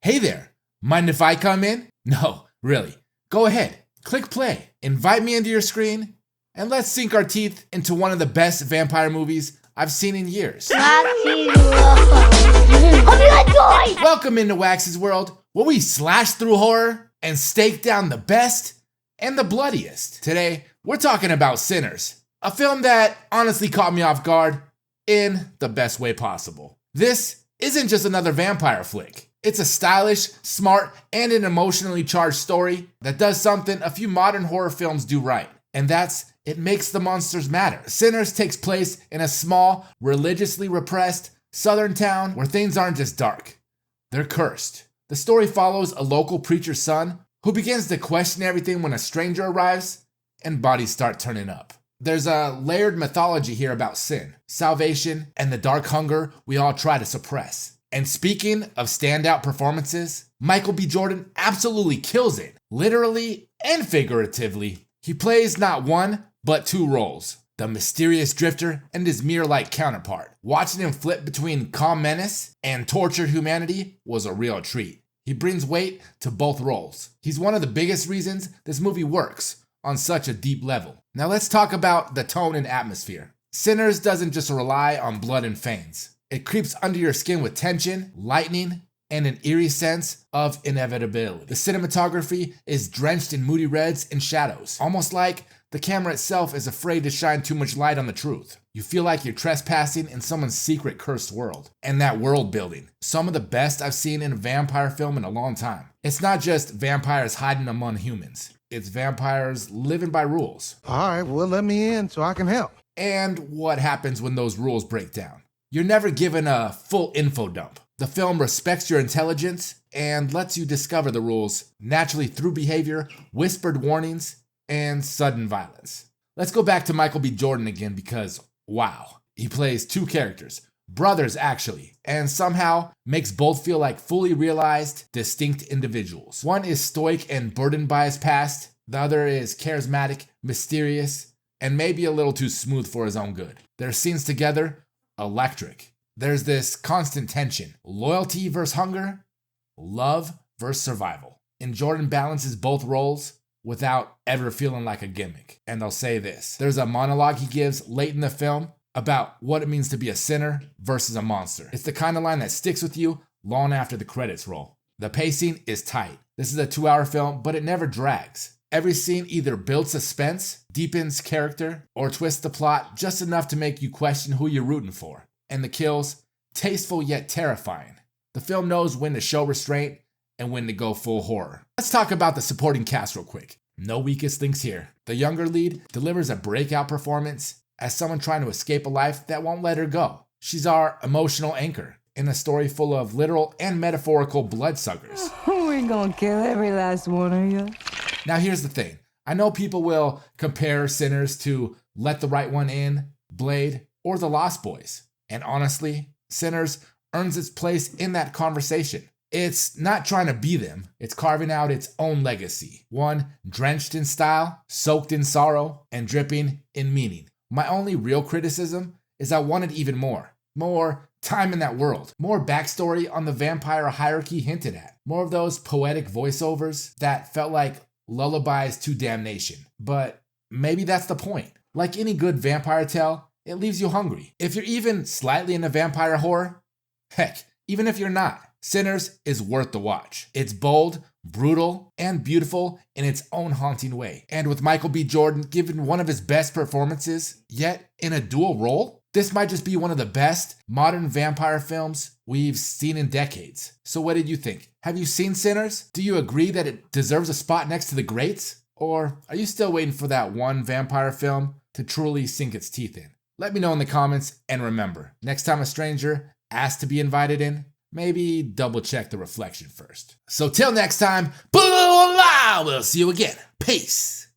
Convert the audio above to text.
Hey there, mind if I come in? No, really. Go ahead, click play, invite me into your screen, and let's sink our teeth into one of the best vampire movies I've seen in years. Waxyz World. Welcome into Waxyz World, where we slash through horror and stake down the best and the bloodiest. Today, we're talking about Sinners, a film that honestly caught me off guard in the best way possible. This isn't just another vampire flick. It's a stylish, smart, and an emotionally charged story that does something a few modern horror films do right, and that's it makes the monsters matter. Sinners takes place in a small, religiously repressed southern town where things aren't just dark, they're cursed. The story follows a local preacher's son who begins to question everything when a stranger arrives and bodies start turning up. There's a layered mythology here about sin, salvation, and the dark hunger we all try to suppress. And speaking of standout performances, Michael B. Jordan absolutely kills it, literally and figuratively. He plays not one, but two roles, the mysterious drifter and his mirror-like counterpart. Watching him flip between calm menace and tortured humanity was a real treat. He brings weight to both roles. He's one of the biggest reasons this movie works on such a deep level. Now let's talk about the tone and atmosphere. Sinners doesn't just rely on blood and fangs. It creeps under your skin with tension, lightning, and an eerie sense of inevitability. The cinematography is drenched in moody reds and shadows, almost like the camera itself is afraid to shine too much light on the truth. You feel like you're trespassing in someone's secret cursed world. And that world building, some of the best I've seen in a vampire film in a long time. It's not just vampires hiding among humans. It's vampires living by rules. All right, well, let me in so I can help. And what happens when those rules break down? You're never given a full info dump. The film respects your intelligence and lets you discover the rules naturally through behavior, whispered warnings, and sudden violence. Let's go back to Michael B. Jordan again because, wow, he plays two characters, brothers actually, and somehow makes both feel like fully realized, distinct individuals. One is stoic and burdened by his past, the other is charismatic, mysterious, and maybe a little too smooth for his own good. Their scenes together, electric. There's this constant tension, loyalty versus hunger, love versus survival. And Jordan balances both roles without ever feeling like a gimmick. And I'll say this, there's a monologue he gives late in the film about what it means to be a sinner versus a monster. It's the kind of line that sticks with you long after the credits roll. The pacing is tight. This is a 2-hour film, but it never drags. Every scene either builds suspense, deepens character, or twists the plot just enough to make you question who you're rooting for. And the kills, tasteful yet terrifying. The film knows when to show restraint and when to go full horror. Let's talk about the supporting cast real quick. No weakest links here. The younger lead delivers a breakout performance as someone trying to escape a life that won't let her go. She's our emotional anchor in a story full of literal and metaphorical bloodsuckers. We're gonna kill every last one of you. Now here's the thing. I know people will compare Sinners to Let the Right One In, Blade, or The Lost Boys. And honestly, Sinners earns its place in that conversation. It's not trying to be them, it's carving out its own legacy. One drenched in style, soaked in sorrow, and dripping in meaning. My only real criticism is I wanted even more. More time in that world. More backstory on the vampire hierarchy hinted at. More of those poetic voiceovers that felt like lullabies to damnation. But maybe that's the point. Like any good vampire tale, it leaves you hungry. If you're even slightly into vampire horror, heck, even if you're not, Sinners is worth the watch. It's bold, brutal, and beautiful in its own haunting way. And with Michael B. Jordan given one of his best performances, yet in a dual role, this might just be one of the best modern vampire films we've seen in decades. So what did you think? Have you seen Sinners? Do you agree that it deserves a spot next to the greats? Or are you still waiting for that one vampire film to truly sink its teeth in? Let me know in the comments, and remember, next time a stranger asks to be invited in, maybe double check the reflection first. So till next time, we'll see you again. Peace.